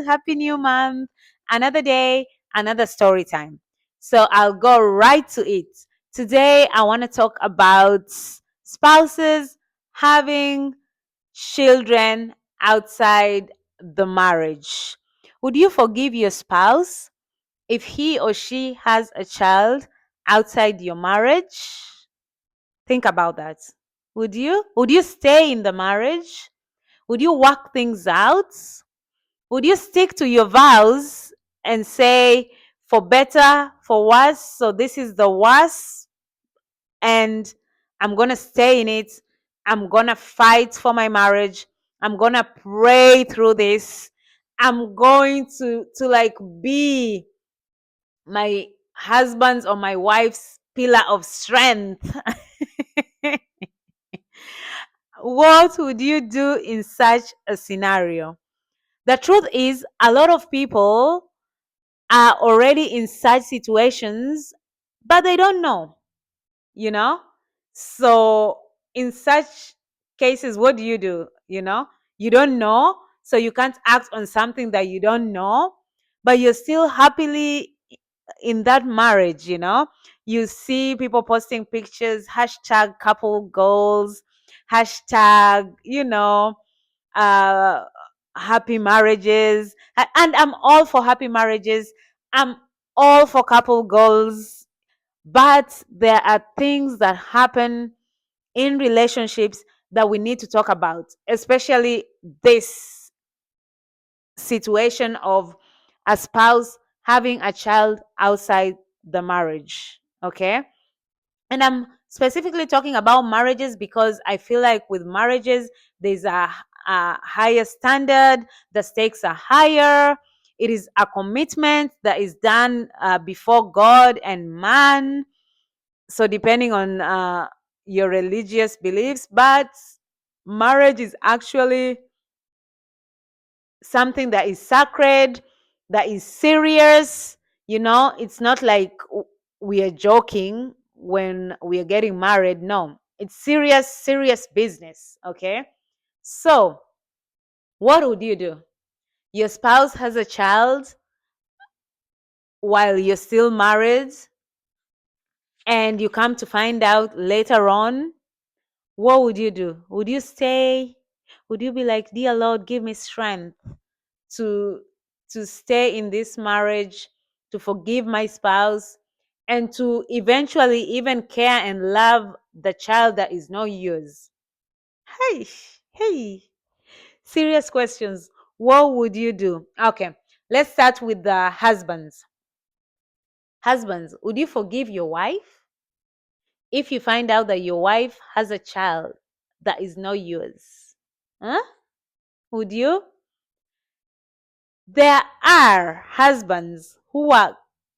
Happy new month. Another day, another story time. So I'll go right to it. Today, I want to talk about spouses having children outside the marriage. Would you forgive your spouse if he or she has a child outside your marriage? Think about that. Would you? Would you stay in the marriage? Would you work things out? Would you stick to your vows and say, for better, for worse, so this is the worst, and I'm going to stay in it. I'm going to fight for my marriage. I'm going to pray through this. I'm going to like be my husband's or my wife's pillar of strength. What would you do in such a scenario? The truth is, a lot of people are already in such situations, but they don't know, you know? So, in such cases, what do? You don't know, so you can't act on something that you don't know, but you're still happily in that marriage. You see people posting pictures, hashtag couple goals, hashtag, uh happy marriages. And I'm all for happy marriages. I'm all for couple goals. But there are things that happen in relationships that we need to talk about, especially this situation of a spouse having a child outside the marriage. Okay. And I'm specifically talking about marriages because I feel like with marriages, there's a higher standard, the stakes are higher. It is a commitment that is done before God and man. So, depending on your religious beliefs, but marriage is actually something that is sacred, that is serious. It's not like we are joking when we are getting married. No, it's serious, serious business. Okay. So, what would you do? Your spouse has a child while you're still married, and you come to find out later on. What would you do? Would you stay? Would you be like, dear Lord, give me strength to stay in this marriage, to forgive my spouse, and to eventually even care and love the child that is not yours? Hey, hey, serious questions. What would you do? Okay, let's start with the husbands. Husbands, would you forgive your wife if you find out that your wife has a child that is not yours? Huh? Would you? There are husbands who are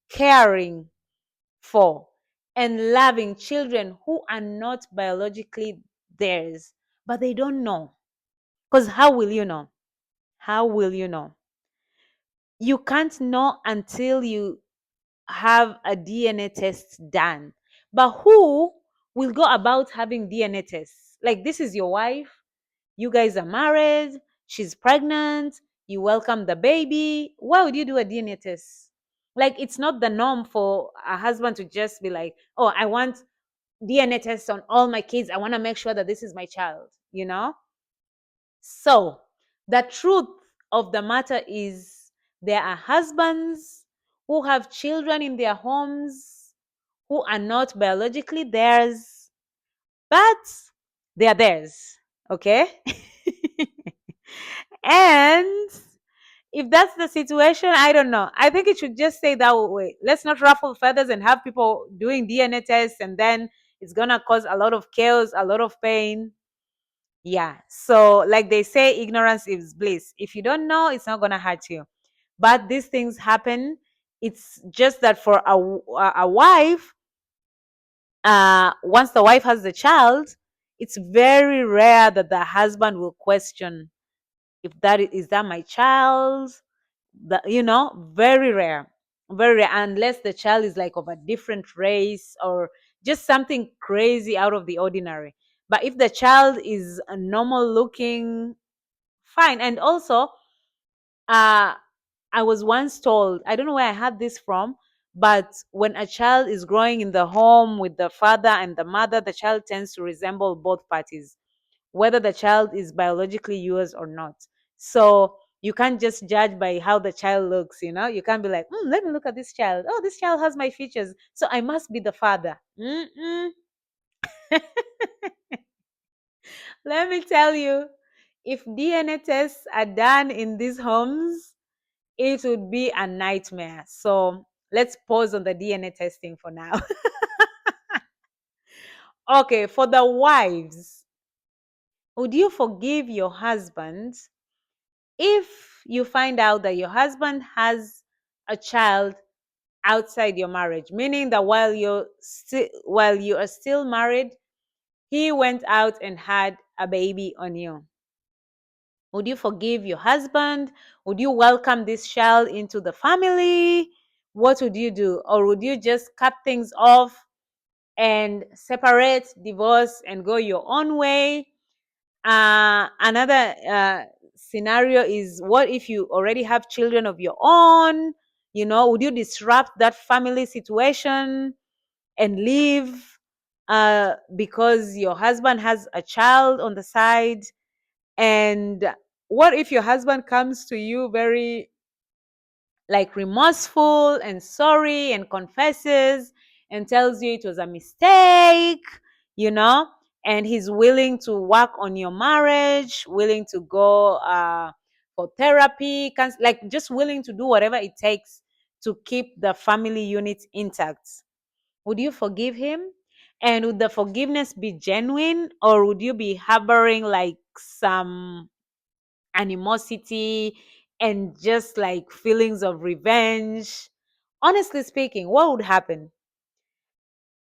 caring for and loving children who are not biologically theirs, but they don't know. Because how will you know? How will you know? You can't know until you have a DNA test done. But who will go about having DNA tests? Like, this is your wife, you guys are married, she's pregnant, you welcome the baby. Why would you do a DNA test? Like, it's not the norm for a husband to just be like, oh, I want DNA tests on all my kids. I want to make sure that this is my child. So, the truth of the matter is, there are husbands who have children in their homes who are not biologically theirs, but they are theirs. Okay? And if that's the situation, I don't know. I think it should just stay that way. Let's not ruffle feathers and have people doing DNA tests, and then it's gonna cause a lot of chaos, a lot of pain. Yeah. So, like they say, ignorance is bliss. If you don't know, it's not gonna hurt you. But these things happen. It's just that for a wife, once the wife has the child, it's very rare that the husband will question if that my child. Very rare, very rare, unless the child is like of a different race or just something crazy out of the ordinary. But if the child is a normal looking, fine. And also, uh I was once told, I don't know where I had this from, but when a child is growing in the home with the father and the mother, the child tends to resemble both parties, whether the child is biologically yours or not. So you can't just judge by how the child looks, you know? You can't be like, let me look at this child. Oh, this child has my features. So I must be the father. Mm-mm. Let me tell you, if DNA tests are done in these homes, it would be a nightmare. So let's pause on the DNA testing for now. Okay, for the wives, would you forgive your husband if you find out that your husband has a child outside your marriage, meaning that while you are still married, he went out and had a baby on you? Would you forgive your husband? Would you welcome this child into the family? What would you do? Or would you just cut things off and separate, divorce, and go your own way? Another scenario is, what if you already have children of your own? You know, would you disrupt that family situation and leave because your husband has a child on the side? And what if your husband comes to you very like remorseful and sorry and confesses and tells you it was a mistake, you know, and he's willing to work on your marriage, willing to go for therapy, like just willing to do whatever it takes to keep the family unit intact? Would you forgive him? And would the forgiveness be genuine, or would you be harboring like some animosity and just like feelings of revenge? Honestly speaking, what would happen?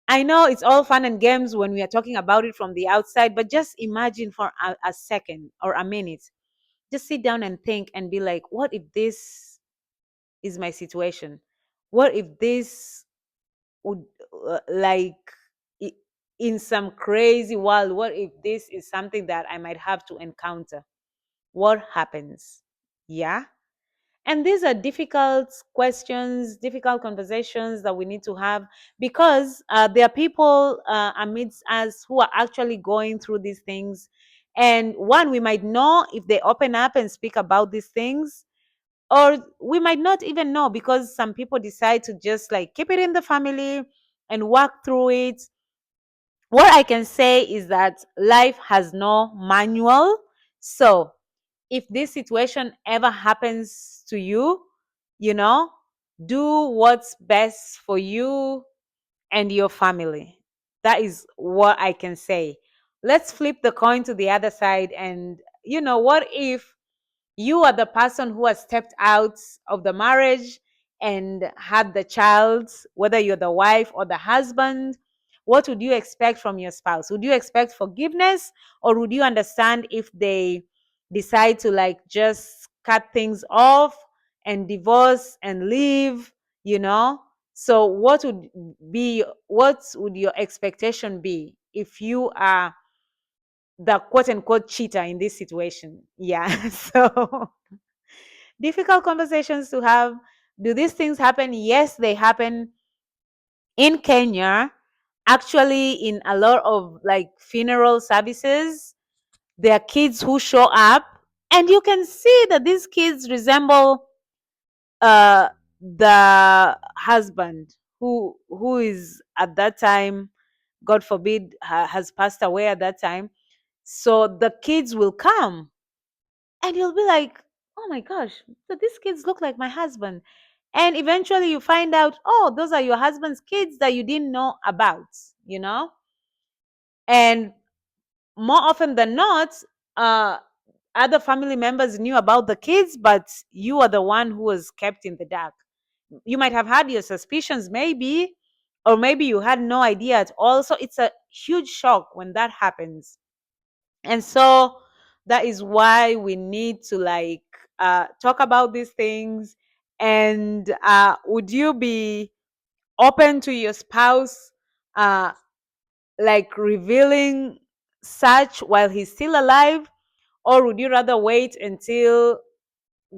I know it's all fun and games when we are talking about it from the outside, but just imagine for a second or a minute. Just sit down and think and be like, what if this is my situation? What if this would, like, i- in some crazy world, what if this is something that I might have to encounter? What happens? Yeah. And these are difficult questions, difficult conversations that we need to have, because there are people amidst us who are actually going through these things. And one, we might know if they open up and speak about these things, or we might not even know because some people decide to just like keep it in the family and work through it. What I can say is that life has no manual. So if this situation ever happens to you, you know, do what's best for you and your family. That is what I can say. Let's flip the coin to the other side. And, you know, what if you are the person who has stepped out of the marriage and had the child, whether you're the wife or the husband? What would you expect from your spouse? Would you expect forgiveness, or would you understand if they decide to like just cut things off and divorce and leave, you know? So what would your expectation be if you are the quote unquote cheater in this situation? Yeah. So difficult conversations to have. Do these things happen? Yes, they happen in Kenya. Actually, in a lot of like funeral services, there are kids who show up, and you can see that these kids resemble uh, the husband who is at that time, God forbid, has passed away at that time. So the kids will come, and you'll be like, oh my gosh, so these kids look like my husband. And eventually you find out, oh, those are your husband's kids that you didn't know about, you know? And more often than not, uh, other family members knew about the kids, but you are the one who was kept in the dark. You might have had your suspicions, maybe, or maybe you had no idea at all. So it's a huge shock when that happens. And so that is why we need to like talk about these things. And would you be open to your spouse uh, like revealing such while he's still alive, or would you rather wait until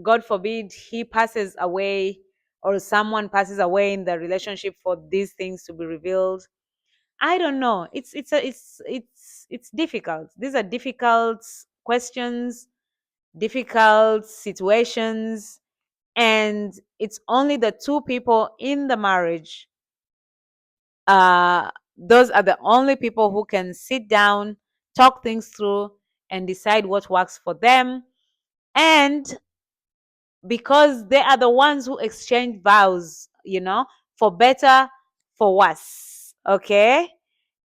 God forbid he passes away or someone passes away in the relationship for these things to be revealed. I don't know. It's difficult. These are difficult questions, difficult situations, and it's only the two people in the marriage. Those are the only people who can sit down, talk things through, and decide what works for them. And because they are the ones who exchange vows, for better, for worse. Okay.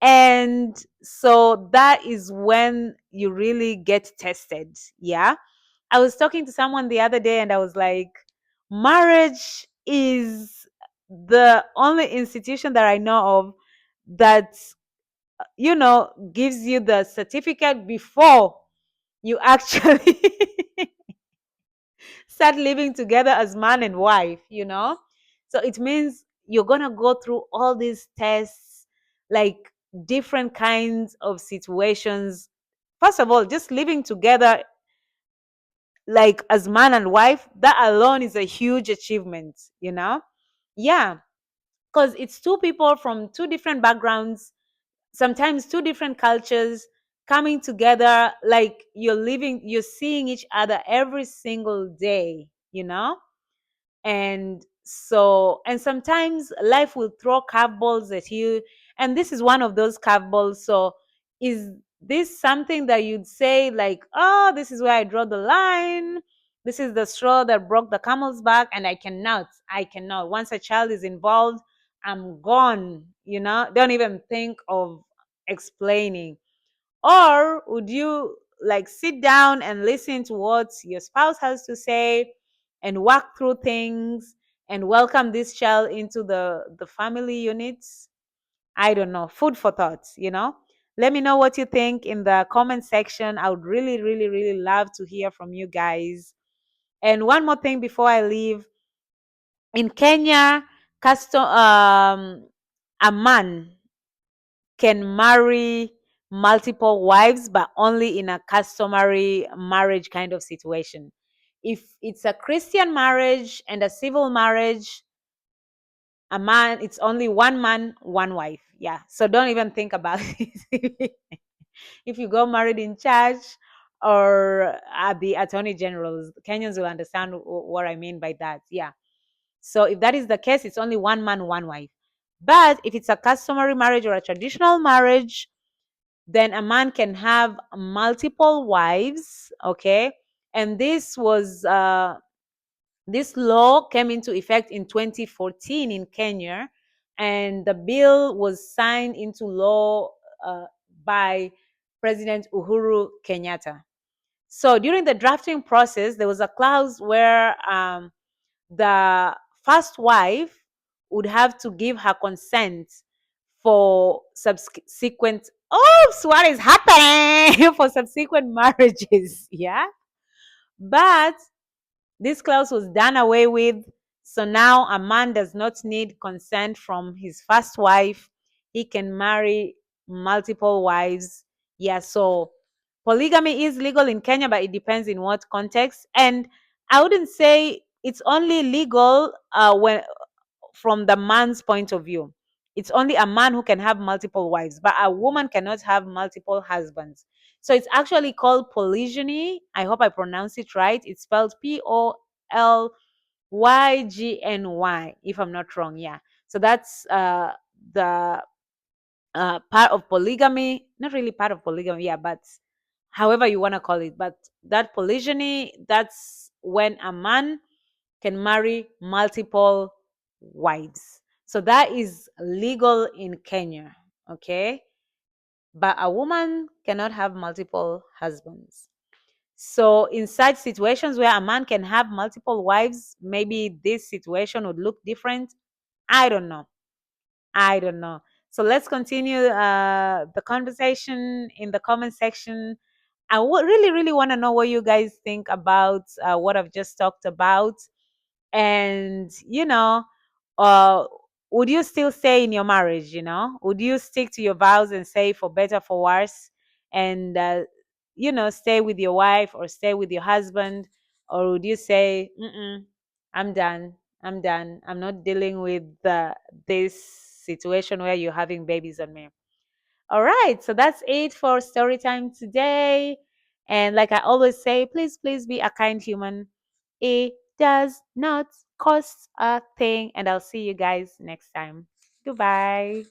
And so that is when you really get tested. Yeah. I was talking to someone the other day and I was like, marriage is the only institution that I know of that, gives you the certificate before you actually start living together as man and wife. So it means you're going to go through all these tests, like different kinds of situations. First of all, just living together, like as man and wife, that alone is a huge achievement. Yeah, because it's two people from two different backgrounds, sometimes two different cultures coming together, like you're seeing each other every single day. And sometimes life will throw curveballs at you, and this is one of those curveballs. So is this something that you'd say, like, oh, this is where I draw the line, this is the straw that broke the camel's back, and I cannot, once a child is involved, I'm gone. Don't even think of explaining. Or would you like sit down and listen to what your spouse has to say and work through things and welcome this child into the family units? I don't know. Food for thought. Let me know what you think in the comment section. I would really, really, really love to hear from you guys. And one more thing before I leave. In Kenya, a man can marry multiple wives, but only in a customary marriage kind of situation. If it's a Christian marriage and a civil marriage, a man, it's only one man, one wife. Yeah. So don't even think about it. If you go married in church or at the attorney general's, Kenyans will understand what I mean by that. Yeah. So if that is the case, it's only one man, one wife. But if it's a customary marriage or a traditional marriage, then a man can have multiple wives. Okay. And this law came into effect in 2014 in Kenya, and the bill was signed into law uh, by President Uhuru Kenyatta. So during the drafting process, there was a clause where the first wife would have to give her consent for subsequent, oops, what is happening, for subsequent marriages. Yeah. But this clause was done away with. So now a man does not need consent from his first wife. He can marry multiple wives. Yeah, so polygamy is legal in Kenya, but it depends in what context. And I wouldn't say it's only legal when from the man's point of view. It's only a man who can have multiple wives, but a woman cannot have multiple husbands. So it's actually called polygyny. I hope I pronounce it right. It's spelled Polygyny, if I'm not wrong. Yeah. So that's the part of polygamy. Not really part of polygamy, yeah, but however you want to call it. But that polygyny, that's when a man can marry multiple wives. So that is legal in Kenya. Okay. But a woman cannot have multiple husbands. So, in such situations where a man can have multiple wives, maybe this situation would look different. I don't know. I don't know. So, let's continue the conversation in the comment section. I really, really want to know what you guys think about what I've just talked about. And, uh, would you still stay in your marriage? Would you stick to your vows and say for better, for worse? And, stay with your wife or stay with your husband Or would you say, mm-mm, I'm done. I'm done. I'm not dealing with this situation where you're having babies on me. All right. So that's it for story time today. And like I always say, please, please be a kind human. It does not cost a thing. And I'll see you guys next time. Goodbye.